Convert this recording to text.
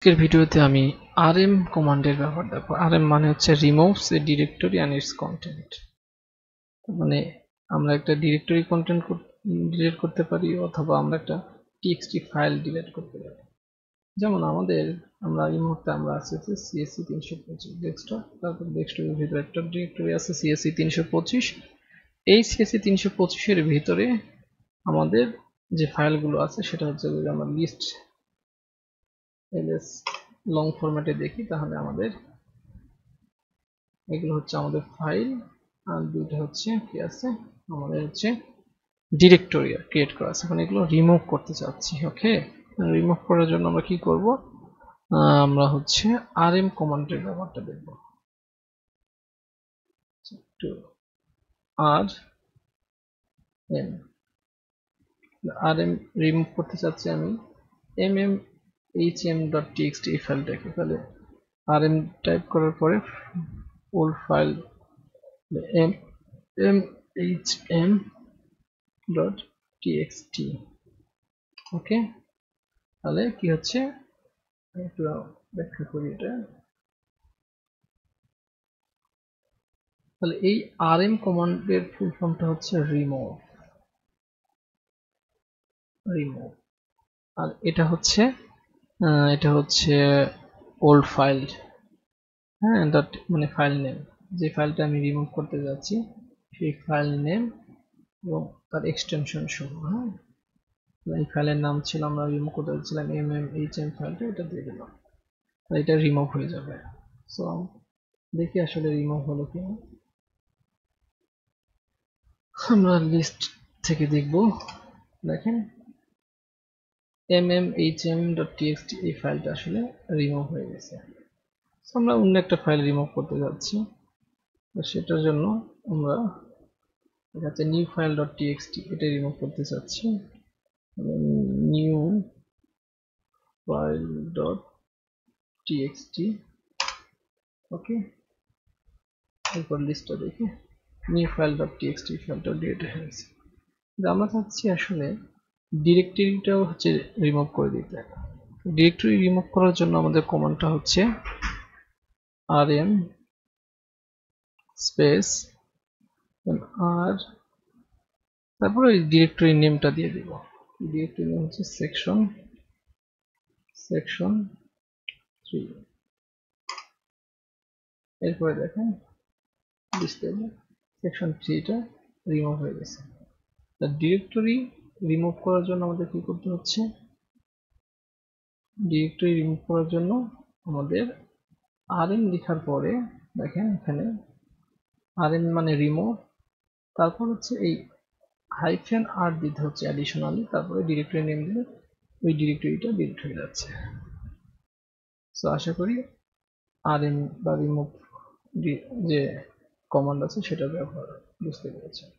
আজকের ভিডিওতে আমি rm কমান্ডের ব্যবহার দেখব। rm মানে হচ্ছে removes A directory and it's content. মানে আমরা একটা ডিরেক্টরি কন্টেন্ট ডিলিট করতে পারি অথবা আমরা একটা txt ফাইল ডিলিট করতে পারি। যেমন আমরা এই মুহূর্তে আমরা আছে csc 325 ডেস্কটপ, তারপর ডেস্কটপের ভিতরে একটা ডিরেক্টরি আছে csc 325। এই csc 325 এর ভিতরে আমাদের যে ফাইলগুলো আছে সেটা হচ্ছে যদি আমরা লিস্ট ls লং ফরম্যাটে দেখি তাহলে আমাদের এগুলো হচ্ছে আমাদের ফাইল, আর দুটো হচ্ছে কি আছে আমাদের হচ্ছে ডিরেক্টরি ক্রিয়েট করা আছে। এখন এগুলো রিমুভ করতে চাচ্ছি। ওকে, রিমুভ করার জন্য আমরা কি করব, আমরা হচ্ছে rm কমান্ডের ব্যবহারটা দেখব। rm রিমুভ করতে চাচ্ছি আমি mmhm.txt এই ফাইলটাকে। তাহলে rm টাইপ করার পরে ওল্ড ফাইল mmhm.txt। ওকে, তাহলে কি হচ্ছে একটু ব্যাখ্যা করি এটা। তাহলে এই rm কমান্ডের ফুল ফর্মটা হচ্ছে রিমুভ, আর এটা হচ্ছে ওল্ড ফাইল, হ্যাঁ, ডট মানে ফাইল নেম, যে ফাইলটা আমি রিমুভ করতে যাচ্ছি সেই ফাইল নেম এবং তার এক্সটেনশন সহ। হ্যাঁ, এই ফাইলের নাম ছিল, আমরা রিমুভ করতে যাচ্ছিলাম mmhm ফাইলটা, এটা দিয়ে দিলাম, এটা রিমুভ হয়ে যাবে। সো দেখি আসলে রিমুভ হলো কিনা। আমরা লিস্ট থেকে দেখব। দেখেন mmhm.txt এই ফাইলটা আসলে রিমুভ হয়ে গেছে। আমরা অন্য একটা ফাইল রিমুভ করতে যাচ্ছি, সেটার জন্য আমরা এটাতে নিউ ফাইল ডট টিএক্সটি এটা রিমুভ করতে চাচ্ছি। New file dot TXT. Okay, এরপর লিস্টটা দেখি নিউ ফাইল ডট টিএক্সটি ফাইলটা ডিলিট হয়ে গেছে। আমরা চাচ্ছি আসলে ডিরেক্টরিটাও হচ্ছে রিমুভ করে দিতে। ডিরেক্টরি রিমুভ করার জন্য আমাদের কমান্ডটা হচ্ছে rm স্পেস আর তারপরে ডিরেক্টরি নেমটা দিয়ে দিব। ডিরেক্টরি নেম হচ্ছে সেকশন 3। এরপরে দেখেন সেকশন 3টা রিমুভ হয়ে গেছে। ডিরেক্টরি রিমুভ করার জন্য আমাদের কি করতে হচ্ছে, ডিরেক্টরি রিমুভ করার জন্য আমাদের rm লেখার পরে দেখেন এখানে rm মানে রিমুভ, তারপর হচ্ছে এই -r দিতে হচ্ছে অ্যাডিশনালি, তারপরে ডিরেক্টরি নেম দিলে ওই ডিরেক্টরিটা ডিলিট হয়ে যাচ্ছে। সো আশা করি rm বা রিমুভ যে কমান্ড আছে সেটা ব্যবহার বুঝতে পেরেছেন।